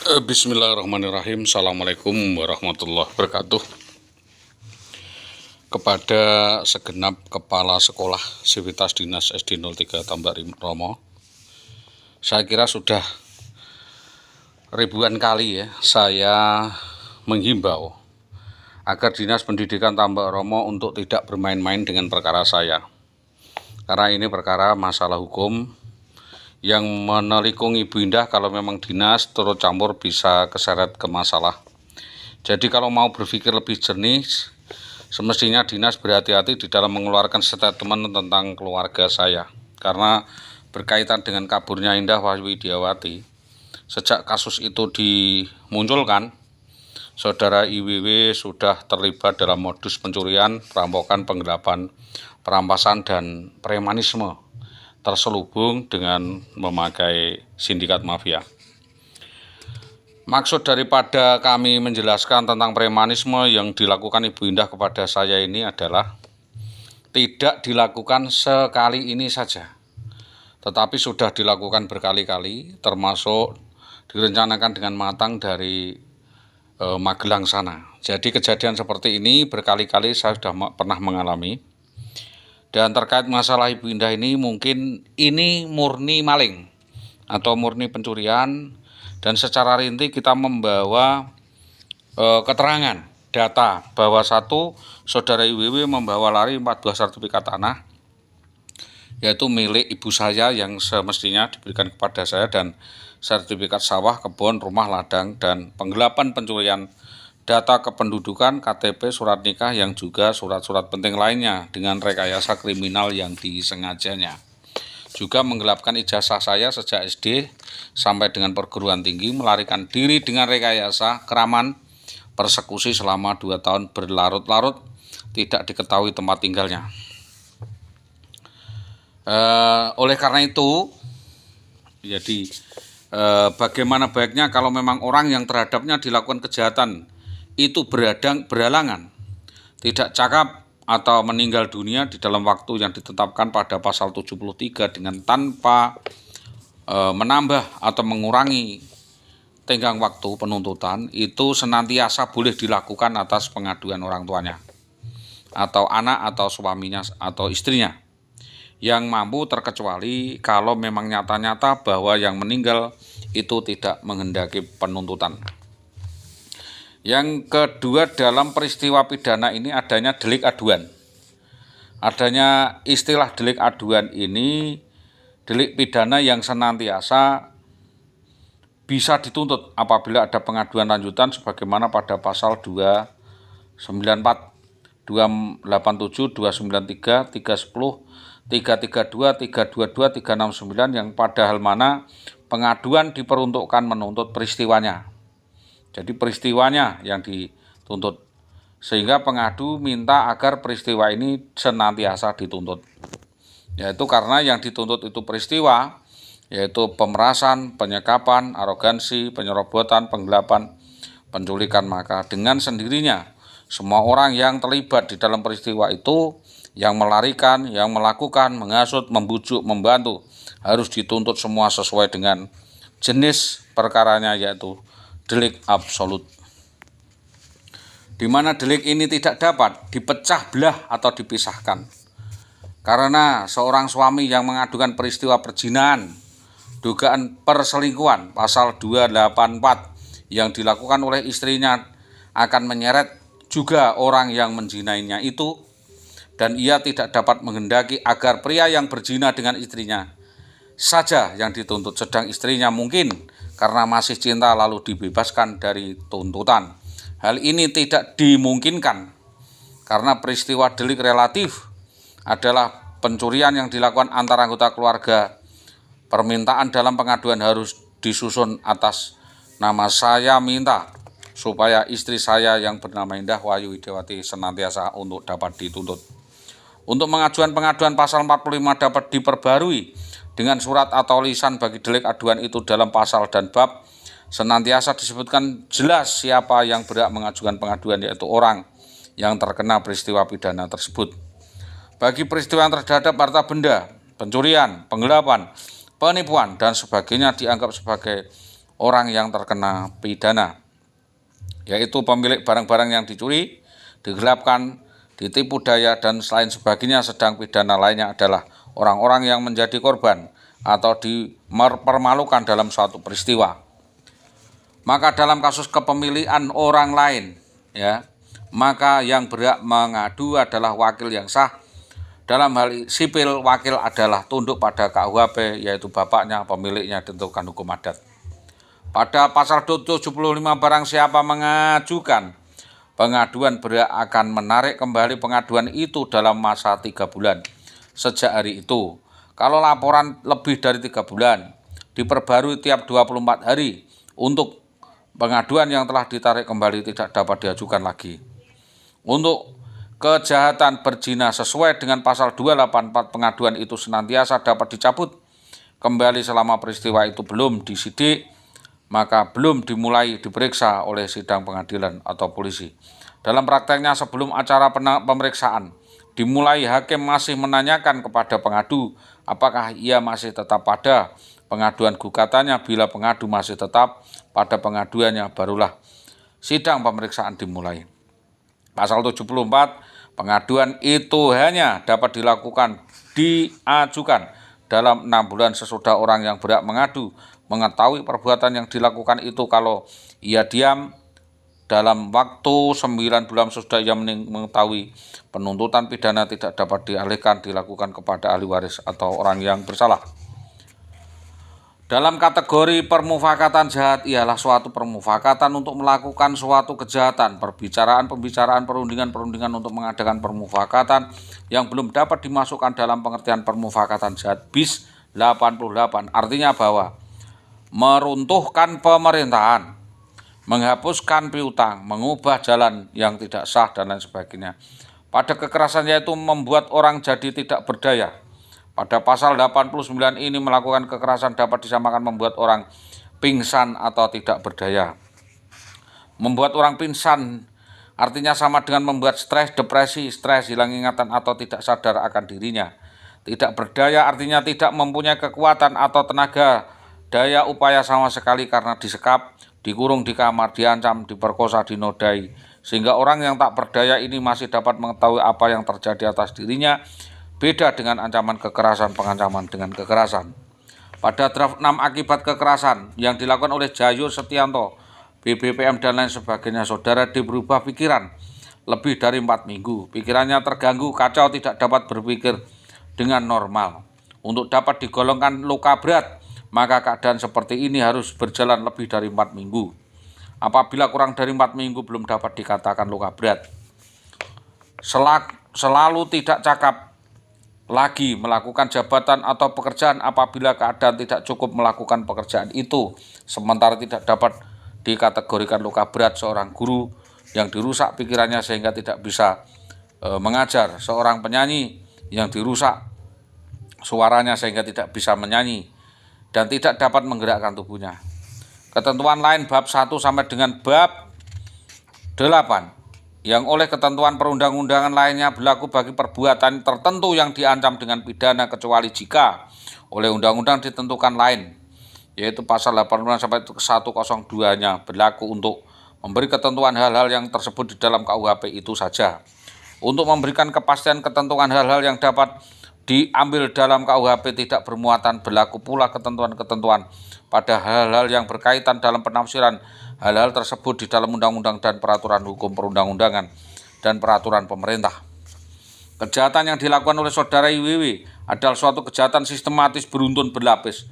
Bismillahirrahmanirrahim. Assalamualaikum warahmatullahi wabarakatuh. Kepada segenap kepala sekolah Sivitas Dinas SD 03 Tambak Romo, saya kira sudah ribuan kali ya saya menghimbau agar Dinas Pendidikan Tambak Romo untuk tidak bermain-main dengan perkara saya, karena ini perkara masalah hukum yang menelikung Ibu Indah. Kalau memang dinas turut campur bisa keseret ke masalah. Jadi kalau mau berpikir lebih jernih, semestinya dinas berhati-hati di dalam mengeluarkan statement tentang keluarga saya, karena berkaitan dengan kaburnya Indah Wahyu Widiawati. Sejak kasus itu dimunculkan, Saudara IWW sudah terlibat dalam modus pencurian, perampokan, penggelapan, perampasan, dan premanisme terselubung dengan memakai sindikat mafia. Maksud daripada kami menjelaskan tentang premanisme yang dilakukan Ibu Indah kepada saya ini adalah tidak dilakukan sekali ini saja, tetapi sudah dilakukan berkali-kali, termasuk direncanakan dengan matang dari Magelang sana. Jadi kejadian seperti ini berkali-kali saya sudah pernah mengalami. Dan terkait masalah Ibu Indah ini, mungkin ini murni maling atau murni pencurian, dan secara rinci kita membawa keterangan data bahwa satu, Saudara IWW membawa lari 4 buah sertifikat tanah, yaitu milik ibu saya yang semestinya diberikan kepada saya, dan sertifikat sawah, kebun, rumah, ladang, dan penggelapan pencurian data kependudukan, KTP, surat nikah, yang juga surat-surat penting lainnya dengan rekayasa kriminal yang disengajanya. Juga menggelapkan ijazah saya sejak SD sampai dengan perguruan tinggi, melarikan diri dengan rekayasa keraman, persekusi selama 2 tahun berlarut-larut, tidak diketahui tempat tinggalnya. Oleh karena itu, jadi bagaimana baiknya kalau memang orang yang terhadapnya dilakukan kejahatan itu berhalangan, tidak cakap, atau meninggal dunia di dalam waktu yang ditetapkan pada pasal 73 dengan tanpa menambah atau mengurangi tenggang waktu penuntutan, itu senantiasa boleh dilakukan atas pengaduan orang tuanya atau anak atau suaminya atau istrinya yang mampu, terkecuali kalau memang nyata-nyata bahwa yang meninggal itu tidak menghendaki penuntutan. Yang kedua, dalam peristiwa pidana ini adanya delik aduan. Adanya istilah delik aduan ini delik pidana yang senantiasa bisa dituntut apabila ada pengaduan lanjutan sebagaimana pada pasal 294, 287, 293, 310, 332, 322, 369 yang pada hal mana pengaduan diperuntukkan menuntut peristiwanya. Jadi peristiwanya yang dituntut, sehingga pengadu minta agar peristiwa ini senantiasa dituntut. Yaitu karena yang dituntut itu peristiwa, yaitu pemerasan, penyekapan, arogansi, penyerobotan, penggelapan, penculikan, maka dengan sendirinya semua orang yang terlibat di dalam peristiwa itu, yang melarikan, yang melakukan, menghasut, membujuk, membantu, harus dituntut semua sesuai dengan jenis perkaranya, yaitu delik absolut, di mana delik ini tidak dapat dipecah belah atau dipisahkan. Karena seorang suami yang mengadukan peristiwa perzinahan, dugaan perselingkuhan, pasal 284 yang dilakukan oleh istrinya akan menyeret juga orang yang menzinainya itu, dan ia tidak dapat menghendaki agar pria yang berzina dengan istrinya saja yang dituntut, sedang istrinya mungkin karena masih cinta lalu dibebaskan dari tuntutan. Hal ini tidak dimungkinkan karena peristiwa delik relatif adalah pencurian yang dilakukan antara anggota keluarga. Permintaan dalam pengaduan harus disusun atas nama saya minta supaya istri saya yang bernama Indah Wahyu Widiawati senantiasa untuk dapat dituntut. Untuk pengaduan pasal 45 dapat diperbarui dengan surat atau lisan bagi delik aduan itu dalam pasal dan bab senantiasa disebutkan jelas siapa yang berhak mengajukan pengaduan, yaitu orang yang terkena peristiwa pidana tersebut. Bagi peristiwa yang terhadap harta benda, pencurian, penggelapan, penipuan, dan sebagainya dianggap sebagai orang yang terkena pidana, yaitu pemilik barang-barang yang dicuri, digelapkan, ditipu daya, dan selain sebagainya. Sedang pidana lainnya adalah orang-orang yang menjadi korban atau dipermalukan dalam suatu peristiwa. Maka dalam kasus kepemilikan orang lain, maka yang berhak mengadu adalah wakil yang sah. Dalam hal sipil, wakil adalah tunduk pada KUHP, yaitu bapaknya, pemiliknya ditentukan hukum adat. Pada pasal 75, barang siapa mengajukan pengaduan berhak akan menarik kembali pengaduan itu dalam masa 3 bulan sejak hari itu. Kalau laporan lebih dari 3 bulan, diperbarui tiap 24 hari. Untuk pengaduan yang telah ditarik kembali tidak dapat diajukan lagi. Untuk kejahatan berzina sesuai dengan pasal 284, pengaduan itu senantiasa dapat dicabut kembali selama peristiwa itu belum disidik, maka belum dimulai diperiksa oleh sidang pengadilan atau polisi. Dalam prakteknya, sebelum acara pemeriksaan dimulai, hakim masih menanyakan kepada pengadu apakah ia masih tetap pada pengaduan gugatannya. Bila pengadu masih tetap pada pengaduannya, barulah sidang pemeriksaan dimulai. Pasal 74, pengaduan itu hanya dapat diajukan dalam 6 bulan sesudah orang yang berhak mengadu mengetahui perbuatan yang dilakukan itu. Kalau ia diam dalam waktu 9 bulan sesudah ia mengetahui, penuntutan pidana tidak dapat dialihkan dilakukan kepada ahli waris atau orang yang bersalah. Dalam kategori permufakatan jahat ialah suatu permufakatan untuk melakukan suatu kejahatan, pembicaraan, perundingan untuk mengadakan permufakatan yang belum dapat dimasukkan dalam pengertian permufakatan jahat bis 88. Artinya bahwa meruntuhkan pemerintahan, menghapuskan piutang, mengubah jalan yang tidak sah, dan lain sebagainya. Pada kekerasan, yaitu membuat orang jadi tidak berdaya. Pada pasal 89 ini, melakukan kekerasan dapat disamakan membuat orang pingsan atau tidak berdaya. Membuat orang pingsan artinya sama dengan membuat stres, depresi, hilang ingatan atau tidak sadar akan dirinya. Tidak berdaya artinya tidak mempunyai kekuatan atau tenaga daya upaya sama sekali karena disekap, dikurung di kamar, diancam, diperkosa, dinodai. Sehingga orang yang tak berdaya ini masih dapat mengetahui apa yang terjadi atas dirinya. Beda dengan ancaman kekerasan, pengancaman dengan kekerasan. Pada draft 6 akibat kekerasan yang dilakukan oleh Jayo Setianto, BBPM dan lain sebagainya, saudara D berubah pikiran lebih dari 4 minggu. Pikirannya terganggu, kacau, tidak dapat berpikir dengan normal. Untuk dapat digolongkan luka berat, maka keadaan seperti ini harus berjalan lebih dari 4 minggu. Apabila kurang dari 4 minggu belum dapat dikatakan luka berat. Selalu tidak cakap lagi melakukan jabatan atau pekerjaan apabila keadaan tidak cukup melakukan pekerjaan itu, sementara tidak dapat dikategorikan luka berat. Seorang guru yang dirusak pikirannya sehingga tidak bisa mengajar, seorang penyanyi yang dirusak suaranya sehingga tidak bisa menyanyi dan tidak dapat menggerakkan tubuhnya. Ketentuan lain bab 1 sampai dengan bab 8 yang oleh ketentuan perundang-undangan lainnya berlaku bagi perbuatan tertentu yang diancam dengan pidana, kecuali jika oleh undang-undang ditentukan lain, yaitu pasal 86 sampai 102-nya berlaku untuk memberi ketentuan hal-hal yang tersebut di dalam KUHP itu saja. Untuk memberikan kepastian ketentuan hal-hal yang dapat diambil dalam KUHP tidak bermuatan, berlaku pula ketentuan-ketentuan pada hal-hal yang berkaitan dalam penafsiran hal-hal tersebut di dalam undang-undang dan peraturan hukum perundang-undangan dan peraturan pemerintah. Kejahatan yang dilakukan oleh saudara IWW adalah suatu kejahatan sistematis, beruntun, berlapis,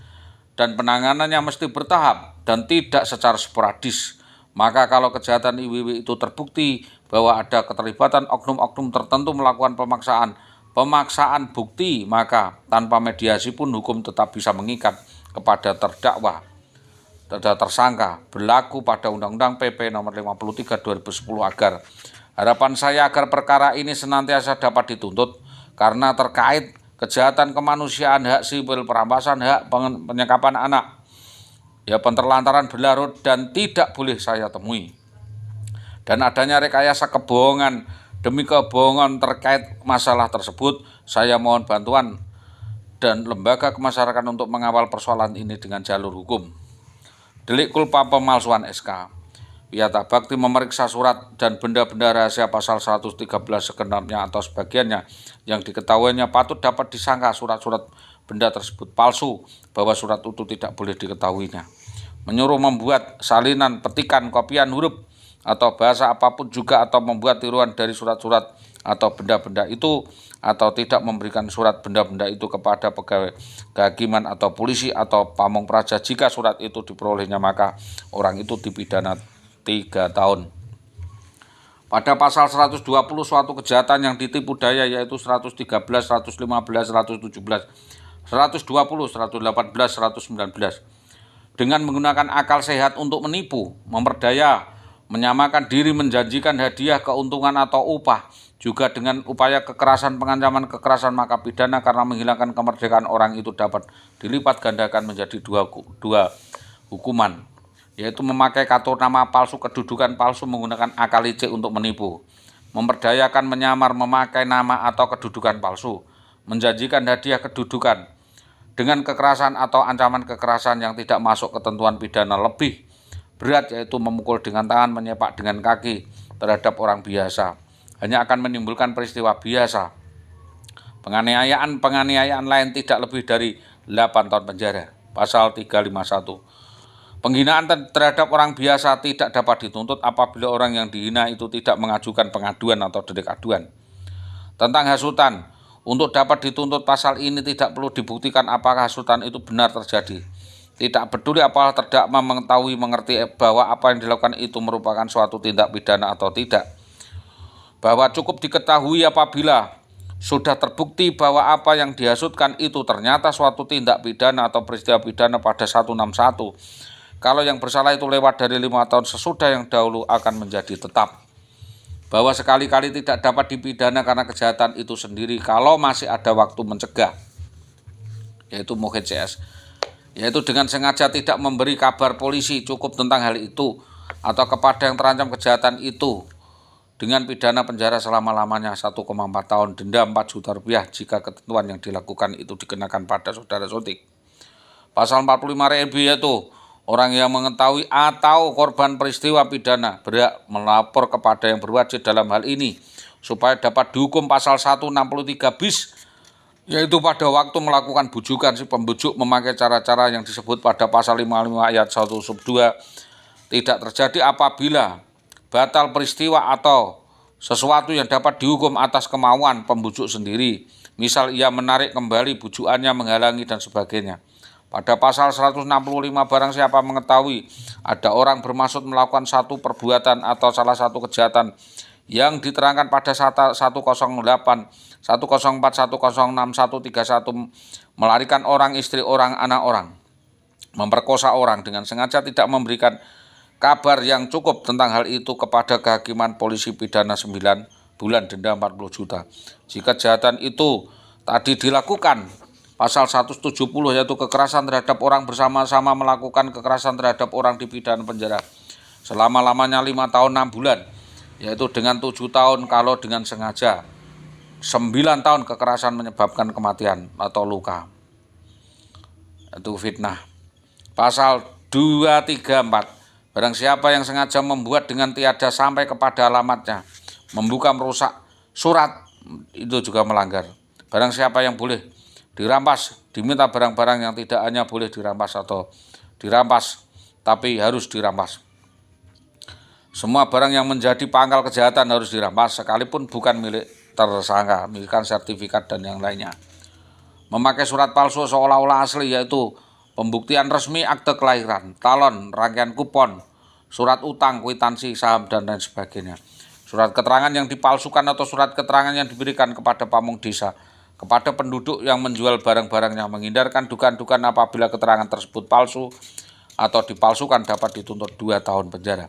dan penanganannya mesti bertahap dan tidak secara sporadis. Maka kalau kejahatan IWW itu terbukti bahwa ada keterlibatan oknum-oknum tertentu melakukan pemaksaan bukti, maka tanpa mediasi pun hukum tetap bisa mengikat kepada terdakwa, tersangka, berlaku pada Undang-Undang PP Nomor 53 2010 agar harapan saya agar perkara ini senantiasa dapat dituntut karena terkait kejahatan kemanusiaan, hak sipil, perampasan hak, penyekapan anak, penelantaran berlarut dan tidak boleh saya temui. Dan adanya rekayasa kebohongan demi kebohongan terkait masalah tersebut, saya mohon bantuan dan lembaga kemasyarakatan untuk mengawal persoalan ini dengan jalur hukum. Delik culpa pemalsuan SK. Wiyata Bakti memeriksa surat dan benda-benda rahasia pasal 113 segenapnya atau sebagiannya yang diketahuinya patut dapat disangka surat-surat benda tersebut palsu, bahwa surat itu tidak boleh diketahuinya. Menyuruh membuat salinan, petikan, kopian huruf atau bahasa apapun juga, atau membuat tiruan dari surat-surat atau benda-benda itu, atau tidak memberikan surat benda-benda itu kepada pegawai kehakiman atau polisi atau pamong praja. Jika surat itu diperolehnya, maka orang itu dipidana 3 tahun. Pada pasal 120 suatu kejahatan yang ditipu daya, yaitu 113, 115, 117, 120, 118, 119. Dengan menggunakan akal sehat untuk menipu, memperdaya, menyamakan diri, menjanjikan hadiah, keuntungan atau upah, juga dengan upaya kekerasan, pengancaman kekerasan, maka pidana karena menghilangkan kemerdekaan orang itu dapat dilipat gandakan menjadi dua hukuman, yaitu memakai kartu nama palsu, kedudukan palsu, menggunakan akal licik untuk menipu, memperdayakan, menyamar, memakai nama atau kedudukan palsu, menjanjikan hadiah kedudukan, dengan kekerasan atau ancaman kekerasan yang tidak masuk ketentuan pidana lebih berat, yaitu memukul dengan tangan, menyepak dengan kaki terhadap orang biasa, hanya akan menimbulkan peristiwa biasa. Penganiayaan lain tidak lebih dari 8 tahun penjara. Pasal 351. Penghinaan terhadap orang biasa tidak dapat dituntut apabila orang yang dihina itu tidak mengajukan pengaduan atau delik aduan. Tentang hasutan, untuk dapat dituntut pasal ini tidak perlu dibuktikan apakah hasutan itu benar terjadi. Tidak peduli apakah terdakwa mengetahui, mengerti bahwa apa yang dilakukan itu merupakan suatu tindak pidana atau tidak. Bahwa cukup diketahui apabila sudah terbukti bahwa apa yang dihasutkan itu ternyata suatu tindak pidana atau peristiwa pidana pada 161. Kalau yang bersalah itu lewat dari 5 tahun sesudah yang dahulu akan menjadi tetap. Bahwa sekali-kali tidak dapat dipidana karena kejahatan itu sendiri kalau masih ada waktu mencegah, yaitu Mukhid CS, yaitu dengan sengaja tidak memberi kabar polisi cukup tentang hal itu atau kepada yang terancam kejahatan itu, dengan pidana penjara selama-lamanya 1,4 tahun, denda 4 juta rupiah jika ketentuan yang dilakukan itu dikenakan pada saudara Sotik. Pasal 45 RB yaitu orang yang mengetahui atau korban peristiwa pidana berhak melapor kepada yang berwajib dalam hal ini supaya dapat dihukum pasal 163 bis, yaitu pada waktu melakukan bujukan si pembujuk memakai cara-cara yang disebut pada pasal 55 ayat 1 sub 2 tidak terjadi apabila batal peristiwa atau sesuatu yang dapat dihukum atas kemauan pembujuk sendiri, misal ia menarik kembali bujukannya, menghalangi dan sebagainya. Pada pasal 165, barang siapa mengetahui ada orang bermaksud melakukan satu perbuatan atau salah satu kejahatan yang diterangkan pada 108, 104, 106, 131, melarikan orang, istri orang, anak orang, memperkosa orang dengan sengaja, tidak memberikan kabar yang cukup tentang hal itu kepada kehakiman polisi, pidana 9 bulan, denda 40 juta. Jika kejahatan itu tadi dilakukan, pasal 170 yaitu kekerasan terhadap orang, bersama-sama melakukan kekerasan terhadap orang, dipidana penjara selama-lamanya 5 tahun 6 bulan, yaitu dengan 7 tahun kalau dengan sengaja, 9 tahun kekerasan menyebabkan kematian atau luka, itu fitnah. Pasal 234, barang siapa yang sengaja membuat dengan tiada sampai kepada alamatnya, membuka, merusak surat, itu juga melanggar. Barang siapa yang boleh dirampas, diminta barang-barang yang tidak hanya boleh dirampas atau dirampas, tapi harus dirampas. Semua barang yang menjadi pangkal kejahatan harus dirampas, sekalipun bukan milik tersangka, milikan sertifikat dan yang lainnya. Memakai surat palsu seolah-olah asli, yaitu pembuktian resmi, akte kelahiran, talon, rangkaian kupon, surat utang, kwitansi, saham, dan lain sebagainya. Surat keterangan yang dipalsukan atau surat keterangan yang diberikan kepada pamong desa, kepada penduduk yang menjual barang-barangnya, menghindarkan dugaan-dugaan apabila keterangan tersebut palsu atau dipalsukan, dapat dituntut 2 tahun penjara.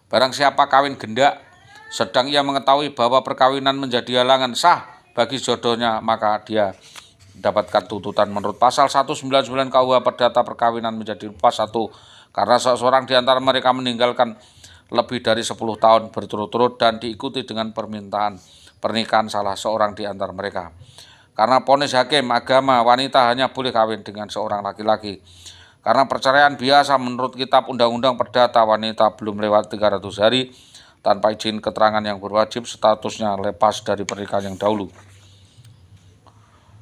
Barang siapa kawin gendak sedang ia mengetahui bahwa perkawinan menjadi halangan sah bagi jodohnya, maka dia mendapatkan tuntutan menurut pasal 199 KUH Perdata Perkawinan menjadi pas 1 karena seseorang di antara mereka meninggalkan lebih dari 10 tahun berturut-turut dan diikuti dengan permintaan pernikahan salah seorang di antara mereka. Karena vonis hakim agama, wanita hanya boleh kawin dengan seorang laki-laki. Karena perceraian biasa menurut Kitab Undang-Undang Perdata, wanita belum lewat 300 hari tanpa izin keterangan yang berwajib statusnya lepas dari pernikahan yang dahulu.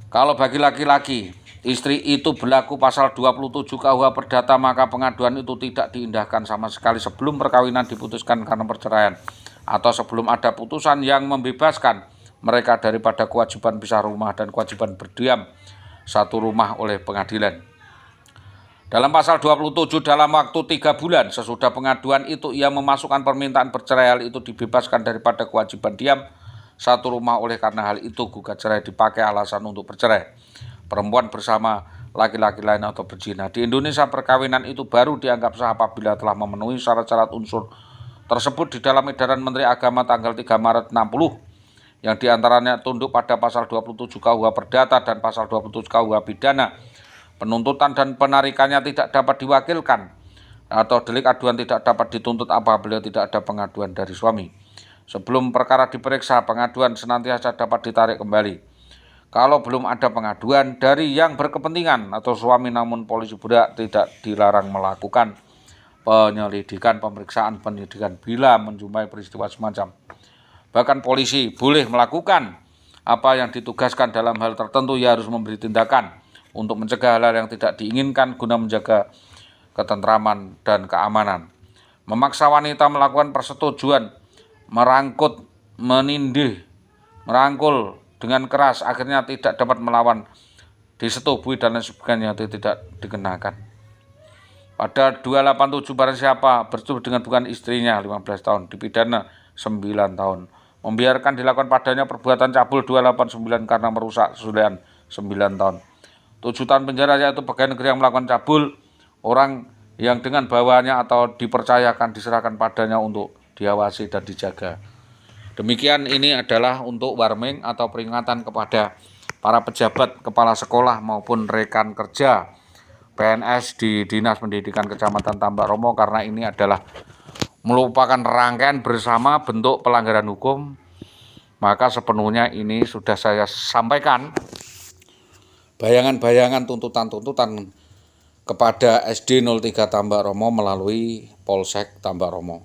Kalau bagi laki-laki, istri itu berlaku pasal 27 KUH Perdata, maka pengaduan itu tidak diindahkan sama sekali sebelum perkawinan diputuskan karena perceraian atau sebelum ada putusan yang membebaskan mereka daripada kewajiban pisah rumah dan kewajiban berdiam satu rumah oleh pengadilan. Dalam pasal 27, dalam waktu 3 bulan sesudah pengaduan itu ia memasukkan permintaan perceraian itu dibebaskan daripada kewajiban diam satu rumah. Oleh karena hal itu gugat cerai dipakai alasan untuk bercerai perempuan bersama laki-laki lain atau berzina. Di Indonesia perkawinan itu baru dianggap sah apabila telah memenuhi syarat-syarat unsur tersebut di dalam edaran Menteri Agama tanggal 3 Maret 60 yang diantaranya tunduk pada pasal 27 KUH Perdata dan pasal 27 KUH Pidana. Penuntutan dan penarikannya tidak dapat diwakilkan atau delik aduan tidak dapat dituntut apabila tidak ada pengaduan dari suami. Sebelum perkara diperiksa, pengaduan senantiasa dapat ditarik kembali. Kalau belum ada pengaduan dari yang berkepentingan atau suami, namun polisi tidak dilarang melakukan penyelidikan, pemeriksaan, penyidikan bila menjumpai peristiwa semacam. Bahkan polisi boleh melakukan apa yang ditugaskan dalam hal tertentu. Ia harus memberi tindakan untuk mencegah hal-hal yang tidak diinginkan guna menjaga ketentraman dan keamanan. Memaksa wanita melakukan persetujuan, merangkul dengan keras, akhirnya tidak dapat melawan, disetubui dan lain sebagainya, itu tidak dikenakan. Pada 287 barang siapa bersetubuh dengan bukan istrinya 15 tahun, dipidana 9 tahun. Membiarkan dilakukan padanya perbuatan cabul 289 karena merusak kesulian 9 tahun. 7 tahun penjara, yaitu pegawai negeri yang melakukan cabul orang yang dengan bawahannya atau dipercayakan diserahkan padanya untuk diawasi dan dijaga. Demikian, ini adalah untuk warning atau peringatan kepada para pejabat, kepala sekolah maupun rekan kerja PNS di Dinas Pendidikan Kecamatan Tambak Romo, karena ini adalah merupakan rangkaian bersama bentuk pelanggaran hukum. Maka sepenuhnya ini sudah saya sampaikan bayangan-bayangan tuntutan-tuntutan kepada SD 03 Tambak Romo melalui Polsek Tambak Romo.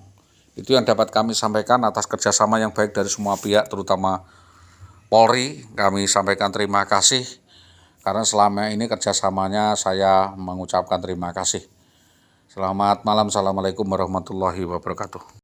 Itu yang dapat kami sampaikan atas kerjasama yang baik dari semua pihak, terutama Polri. Kami sampaikan terima kasih karena selama ini kerjasamanya saya mengucapkan terima kasih. Selamat malam, assalamualaikum warahmatullahi wabarakatuh.